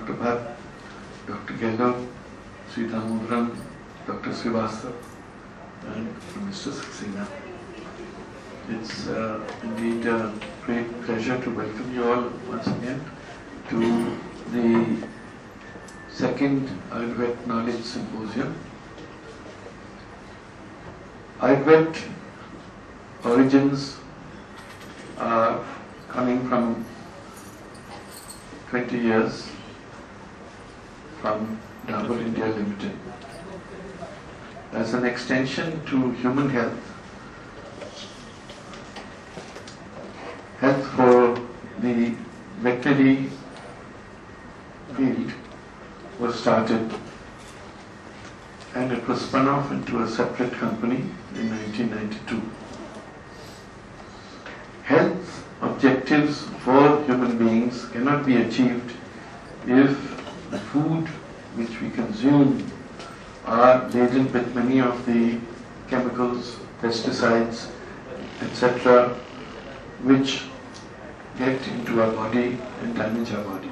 Dr. Bhatt, Dr. Gehlot, Sri Damodaran, Dr. Srivastava, and Mr. Saxena. It's indeed a great pleasure to welcome you all once again to the second Ayurvedic Knowledge Symposium. Ayurvedic origins are coming from 20 years from Dabur India Limited. As an extension to human health, health for the veterinary field was started, and it was spun off into a separate company in 1992. Health objectives for human beings cannot be achieved if the food which we consume are laden with many of the chemicals, pesticides, etc., which get into our body and damage our body.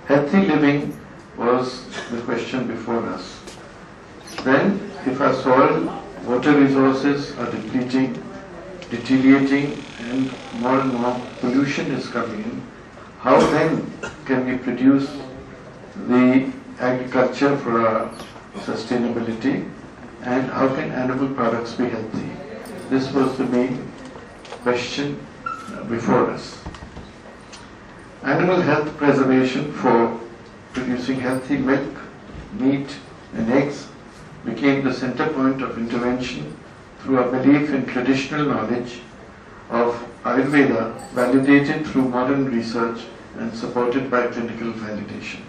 Healthy living was the question before us. Then, if our soil, water resources are depleting, deteriorating, and more pollution is coming in, how then can we produce the agriculture for our sustainability, and how can animal products be healthy? This was the main question before us. Animal health preservation for producing healthy milk, meat, and eggs became the center point of intervention through a belief in traditional knowledge of Ayurveda, validated through modern research and supported by clinical validation.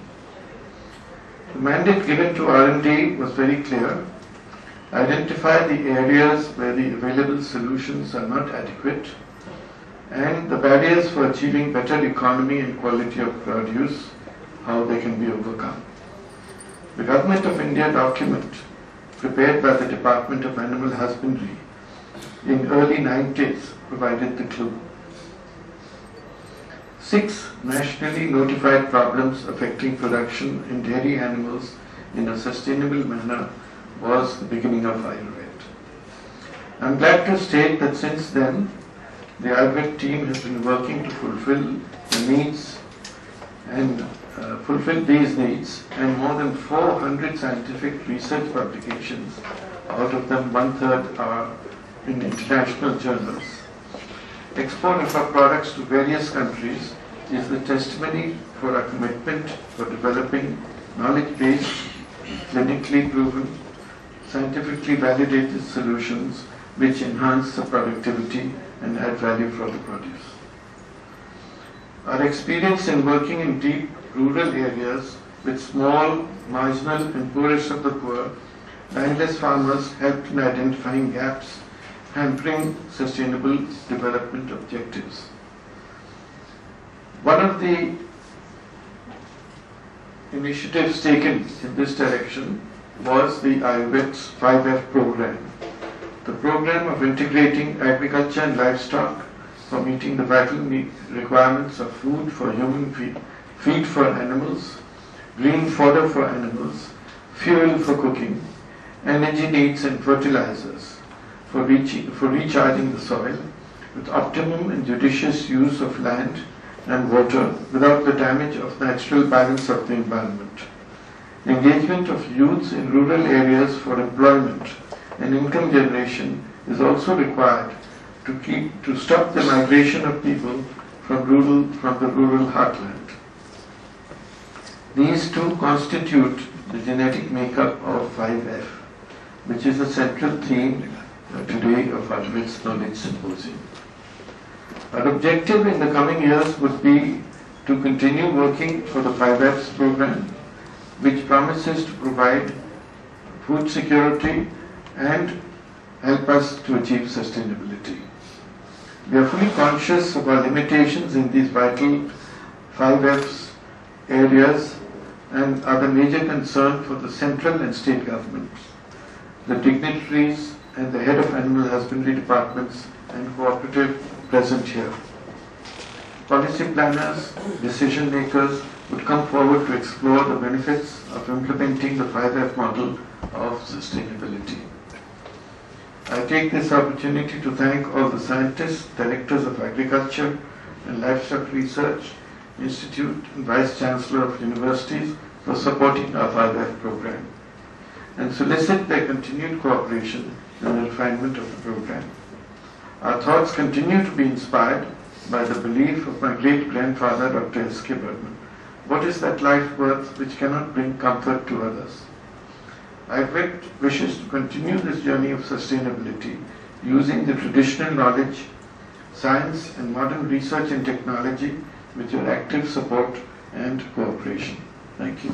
The mandate given to R&D was very clear: identify the areas where the available solutions are not adequate and the barriers for achieving better economy and quality of produce, how they can be overcome. The Government of India document prepared by the Department of Animal Husbandry in early 90s provided the clue. 6 nationally notified problems affecting production in dairy animals in a sustainable manner was the beginning of Ayurveda. I am glad to state that since then, the Ayurveda team has been working to fulfill the needs and fulfill these needs, and more than 400 scientific research publications, out of them 1/3 are in international journals. Export of our products to various countries is the testimony for our commitment for developing knowledge-based, clinically proven, scientifically validated solutions which enhance the productivity and add value for the produce. Our experience in working in deep rural areas with small, marginal and poorest of the poor, landless farmers helped in identifying gaps hampering sustainable development objectives. One of the initiatives taken in this direction was the Ayurved's 5F program, the program of integrating agriculture and livestock for meeting the vital requirements of food for human feed for animals, green fodder for animals, fuel for cooking, energy needs and fertilizers for recharging the soil with optimum and judicious use of land and water without the damage of natural balance of the environment. Engagement of youths in rural areas for employment and income generation is also required to stop the migration of people from the rural heartland. These two constitute the genetic makeup of 5F, which is a central theme today of Ayurved's Knowledge Symposium. Our objective in the coming years would be to continue working for the 5Fs program, which promises to provide food security and help us to achieve sustainability. We are fully conscious of our limitations in these vital 5Fs areas and are the major concern for the central and state governments, the dignitaries and the head of animal husbandry departments and cooperative present here. policy planners, decision makers would come forward to explore the benefits of implementing the 5F model of sustainability. I take this opportunity to thank all the scientists, directors of agriculture and livestock research, institute and vice chancellor of universities for supporting our 5F program, and solicit their continued cooperation in the refinement of the program. Our thoughts continue to be inspired by the belief of my great-grandfather, Dr. S.K. Burman. What is that life worth which cannot bring comfort to others? Ayurveda wishes to continue this journey of sustainability using the traditional knowledge, science and modern research and technology with your active support and cooperation. Thank you.